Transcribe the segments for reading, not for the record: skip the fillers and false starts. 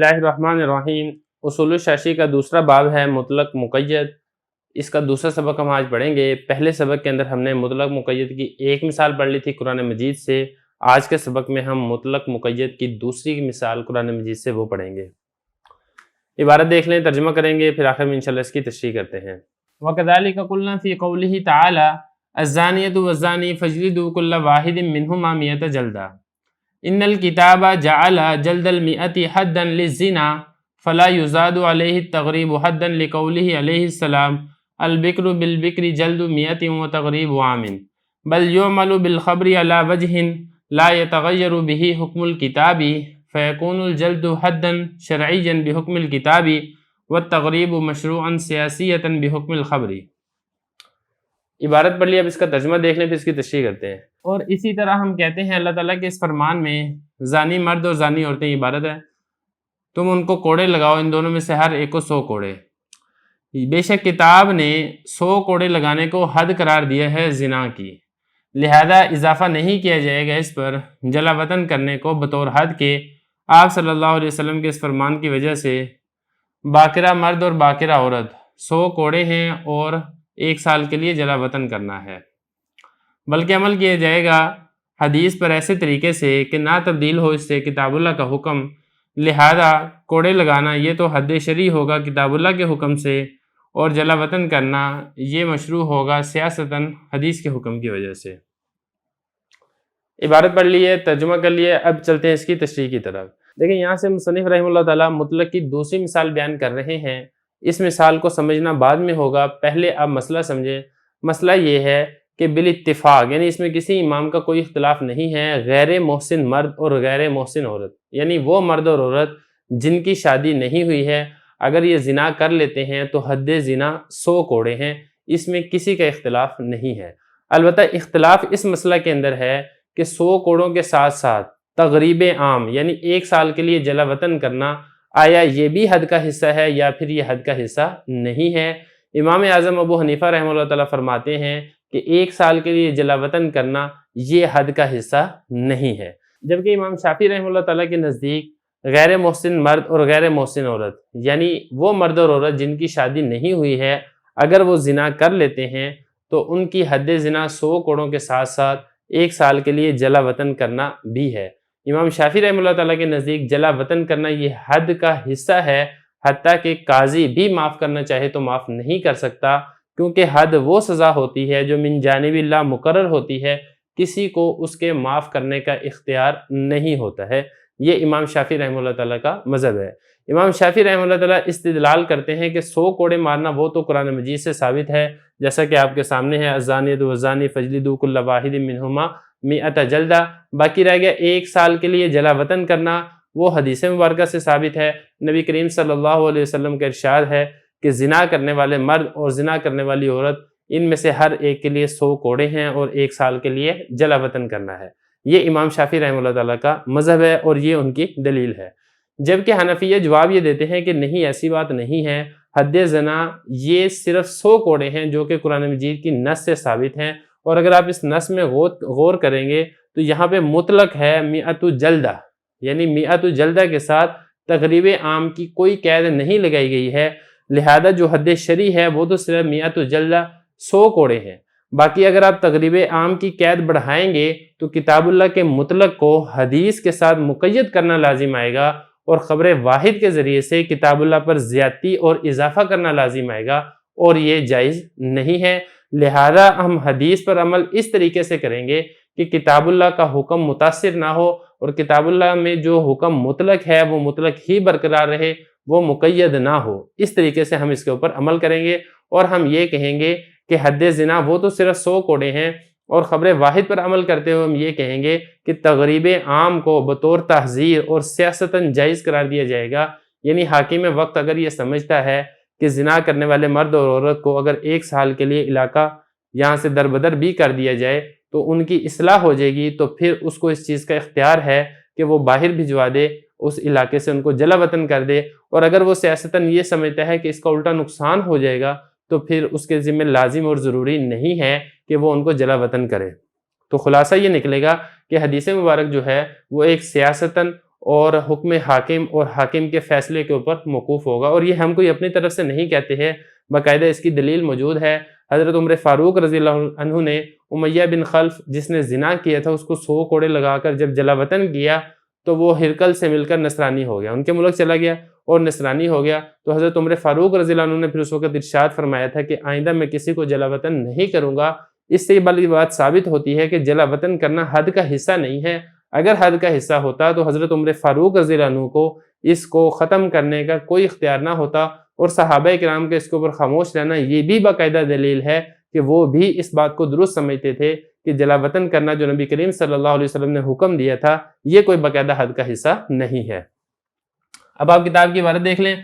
اللہ الرحمن الرحیم۔ اصول الشاشی کا دوسرا باب ہے مطلق مقید۔ اس کا دوسرا سبق ہم آج پڑھیں گے۔ پہلے سبق کے اندر ہم نے مطلق مقید کی ایک مثال پڑھ لی تھی قرآن مجید سے۔ آج کے سبق میں ہم مطلق مقید کی دوسری مثال قرآن مجید سے وہ پڑھیں گے۔ عبارت دیکھ لیں، ترجمہ کریں گے، پھر آخر میں انشاءاللہ اس کی تشریح کرتے ہیں۔ وَكَذَلِكَ قُلْنَا فِي قَوْلِهِ تَعَالَى الزَّانِيَةُ وَالزَّانِي فَاجْلِدُوا كُلَّ وَاحِدٍ مِّنْهُمَا مِائَةَ جَلْدَةٍ إِنَّ الْكِتَابَ جَعَلَ جَلْدَ الْمِائَةِ حَدًّا لِلزِّنَا فَلَا يُزَادُ عَلَيْهِ التَّغْرِيبُ حَدًّا لِقَوْلِهِ عَلَيْهِ السَّلَامُ الْبِكْرُ بِالْبِكْرِ جَلْدُ مِائَةٍ وَتَغْرِيبُ عَامٍ بل يُعْمَلُ بِالْخَبْرِ عَلَى وَجْهٍ لَا يَتَغَيَّرُ بِهِ حُكْمُ الْكِتَابِ فَيَكُونُ الْجَلْدُ حَدًّا شَرْعِيًّا بِحُكْمِ الْكِتَابِ وَالتَّغْرِيبُ مَشْرُوعًا سِيَاسِيًّا بِحُكْمِ الْخَبْرِ۔ عبارت پڑھ لی، اب اس کا ترجمہ دیکھ لیں، پھر اس کی تشریح کرتے ہیں۔ اور اسی طرح ہم کہتے ہیں اللہ تعالیٰ کے اس فرمان میں زانی مرد اور زانی عورتیں عبارت ہے، تم ان کو کوڑے لگاؤ، ان دونوں میں سے ہر ایک کو 100 کوڑے۔ بے شک کتاب نے 100 کوڑے لگانے کو حد قرار دیا ہے زنا کی، لہذا اضافہ نہیں کیا جائے گا اس پر جلا وطن کرنے کو بطور حد کے۔ آپ صلی اللہ علیہ وسلم کے اس فرمان کی وجہ سے باقرہ مرد اور باقرہ عورت 100 کوڑے ہیں اور 1 سال کے لیے جلا وطن کرنا ہے، بلکہ عمل کیا جائے گا حدیث پر ایسے طریقے سے کہ نہ تبدیل ہو اس سے کتاب اللہ کا حکم، لہذا کوڑے لگانا یہ تو حد شرعی ہوگا کتاب اللہ کے حکم سے، اور جلا وطن کرنا یہ مشروع ہوگا سیاستاً حدیث کے حکم کی وجہ سے۔ عبارت پڑھ لیے، ترجمہ کر لیے، اب چلتے ہیں اس کی تشریح کی طرف۔ دیکھیں یہاں سے مصنف رحمہ اللہ تعالیٰ مطلق کی دوسری مثال بیان کر رہے ہیں۔ اس مثال کو سمجھنا بعد میں ہوگا، پہلے آپ مسئلہ سمجھیں۔ مسئلہ یہ ہے کہ بالاتفاق، یعنی اس میں کسی امام کا کوئی اختلاف نہیں ہے، غیر محسن مرد اور غیر محسن عورت، یعنی وہ مرد اور عورت جن کی شادی نہیں ہوئی ہے، اگر یہ زنا کر لیتے ہیں تو حد زنا 100 کوڑے ہیں، اس میں کسی کا اختلاف نہیں ہے۔ البتہ اختلاف اس مسئلہ کے اندر ہے کہ 100 کوڑوں کے ساتھ ساتھ تغریب عام، یعنی 1 سال کے لیے جلا وطن کرنا، آیا یہ بھی حد کا حصہ ہے یا پھر یہ حد کا حصہ نہیں ہے؟ امام اعظم ابو حنیفہ رحمہ اللہ تعالیٰ فرماتے ہیں کہ 1 سال کے لیے جلا وطن کرنا یہ حد کا حصہ نہیں ہے، جبکہ امام شافعی رحمہ اللہ تعالیٰ کے نزدیک غیر محسن مرد اور غیر محسن عورت، یعنی وہ مرد اور عورت جن کی شادی نہیں ہوئی ہے، اگر وہ زنا کر لیتے ہیں تو ان کی حد زنا 100 کوڑوں کے ساتھ ساتھ 1 سال کے لیے جلا وطن کرنا بھی ہے۔ امام شافعی رحمہ اللہ تعالیٰ کے نزدیک جلا وطن کرنا یہ حد کا حصہ ہے، حتیٰ کہ قاضی بھی معاف کرنا چاہے تو معاف نہیں کر سکتا، کیونکہ حد وہ سزا ہوتی ہے جو من جانب اللہ مقرر ہوتی ہے، کسی کو اس کے معاف کرنے کا اختیار نہیں ہوتا ہے۔ یہ امام شافعی رحمہ اللہ تعالیٰ کا مذہب ہے۔ امام شافعی رحمہ اللہ تعالیٰ استدلال کرتے ہیں کہ 100 کوڑے مارنا وہ تو قرآن مجید سے ثابت ہے، جیسا کہ آپ کے سامنے ہے الزانیۃ والزانی فاجلدوا کل واحد منہما مئۃ جلدہ۔ باقی رہ گیا 1 سال کے لیے جلا وطن کرنا، وہ حدیث مبارکہ سے ثابت ہے۔ نبی کریم صلی اللہ علیہ وسلم کا ارشاد ہے کہ زنا کرنے والے مرد اور زنا کرنے والی عورت، ان میں سے ہر ایک کے لیے 100 کوڑے ہیں اور 1 سال کے لیے جلا وطن کرنا ہے۔ یہ امام شافعی رحمہ اللہ تعالیٰ کا مذہب ہے اور یہ ان کی دلیل ہے۔ جبکہ حنفیہ جواب یہ دیتے ہیں کہ نہیں، ایسی بات نہیں ہے، حد زنا یہ صرف 100 کوڑے ہیں جو کہ قرآن مجید کی نص سے ثابت ہیں، اور اگر آپ اس نص میں غور کریں گے تو یہاں پہ مطلق ہے مئۃ جلدہ، یعنی مئۃ جلدہ کے ساتھ تغریب عام کی کوئی قید نہیں لگائی گئی ہے، لہذا جو حد شرعی ہے وہ تو صرف مئۃ جلدہ 100 کوڑے ہیں۔ باقی اگر آپ تغریب عام کی قید بڑھائیں گے تو کتاب اللہ کے مطلق کو حدیث کے ساتھ مقید کرنا لازم آئے گا، اور خبر واحد کے ذریعے سے کتاب اللہ پر زیادتی اور اضافہ کرنا لازم آئے گا، اور یہ جائز نہیں ہے۔ لہذا ہم حدیث پر عمل اس طریقے سے کریں گے کہ کتاب اللہ کا حکم متاثر نہ ہو، اور کتاب اللہ میں جو حکم مطلق ہے وہ مطلق ہی برقرار رہے، وہ مقید نہ ہو۔ اس طریقے سے ہم اس کے اوپر عمل کریں گے، اور ہم یہ کہیں گے کہ حد زنا وہ تو صرف 100 کوڑے ہیں، اور خبر واحد پر عمل کرتے ہوئے ہم یہ کہیں گے کہ تغریب عام کو بطور تحذیر اور سیاستاً جائز قرار دیا جائے گا، یعنی حاکم وقت اگر یہ سمجھتا ہے کہ زنا کرنے والے مرد اور عورت کو اگر 1 سال کے لیے علاقہ یہاں سے دربدر بھی کر دیا جائے تو ان کی اصلاح ہو جائے گی، تو پھر اس کو اس چیز کا اختیار ہے کہ وہ باہر بھجوا دے، اس علاقے سے ان کو جلا وطن کر دے، اور اگر وہ سیاستاً یہ سمجھتا ہے کہ اس کا الٹا نقصان ہو جائے گا تو پھر اس کے ذمہ لازم اور ضروری نہیں ہے کہ وہ ان کو جلا وطن کرے۔ تو خلاصہ یہ نکلے گا کہ حدیث مبارک جو ہے وہ ایک سیاستاً اور حکم حاکم اور حاکم کے فیصلے کے اوپر موقوف ہوگا۔ اور یہ ہم کوئی اپنی طرف سے نہیں کہتے ہیں، باقاعدہ اس کی دلیل موجود ہے۔ حضرت عمر فاروق رضی اللہ عنہ نے امیہ بن خلف جس نے زنا کیا تھا اس کو 100 کوڑے لگا کر جب جلا وطن کیا تو وہ ہرقل سے مل کر نصرانی ہو گیا، ان کے ملک چلا گیا اور نصرانی ہو گیا۔ تو حضرت عمر فاروق رضی اللہ عنہ نے پھر اس وقت ارشاد فرمایا تھا کہ آئندہ میں کسی کو جلا وطن نہیں کروں گا۔ اس سے یہ بڑی بات ثابت ہوتی ہے کہ جلا وطن کرنا حد کا حصہ نہیں ہے۔ اگر حد کا حصہ ہوتا تو حضرت عمر فاروق رضی اللہ عنہ کو اس کو ختم کرنے کا کوئی اختیار نہ ہوتا، اور صحابہ کرام کے اس کے اوپر خاموش رہنا یہ بھی باقاعدہ دلیل ہے کہ وہ بھی اس بات کو درست سمجھتے تھے کہ جلا وطن کرنا جو نبی کریم صلی اللہ علیہ وسلم نے حکم دیا تھا یہ کوئی باقاعدہ حد کا حصہ نہیں ہے۔ اب آپ کتاب کی عبارت دیکھ لیں،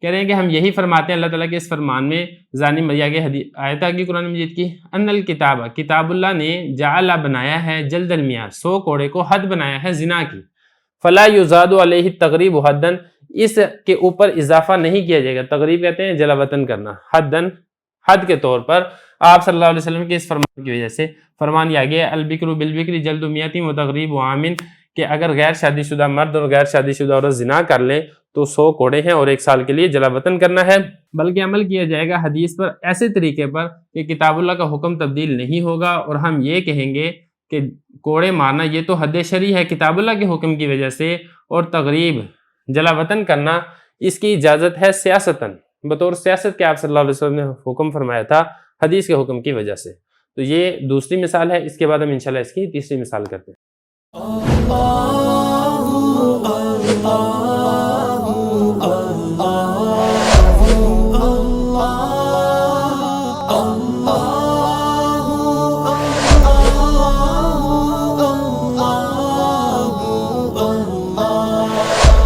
کہہ رہے ہیں کہ ہم یہی فرماتے ہیں اللہ تعالیٰ کے اس فرمان میں ذانی مریا کے آیت کی قرآن مجید کی، ان الکتاب کتاب اللہ نے جعل بنایا ہے جلد المیاہ 100 کوڑے کو حد بنایا ہے زنا کی، فلا یزاد علیہ تغریب حدن اس کے اوپر اضافہ نہیں کیا جائے گا۔ تغریب کہتے ہیں جلا وطن کرنا، حدن حد کے طور پر آپ صلی اللہ علیہ وسلم کے اس فرمان کی وجہ سے فرمان یہ آگیا البکر بالبکر جلد میتی و تغریب عامن کہ اگر غیر شادی شدہ مرد اور غیر شادی شدہ عورت زنا کر لیں تو 100 کوڑے ہیں اور 1 سال کے لیے جلا وطن کرنا ہے، بلکہ عمل کیا جائے گا حدیث پر ایسے طریقے پر کہ کتاب اللہ کا حکم تبدیل نہیں ہوگا، اور ہم یہ کہیں گے کہ کوڑے مارنا یہ تو حد شرعی ہے کتاب اللہ کے حکم کی وجہ سے، اور تغریب جلا وطن کرنا اس کی اجازت ہے سیاستاً، بطور سیاست کے آپ صلی اللہ علیہ وسلم نے حکم فرمایا تھا حدیث کے حکم کی وجہ سے۔ تو یہ دوسری مثال ہے، اس کے بعد ہم انشاءاللہ اس کی تیسری مثال کرتے ہیں۔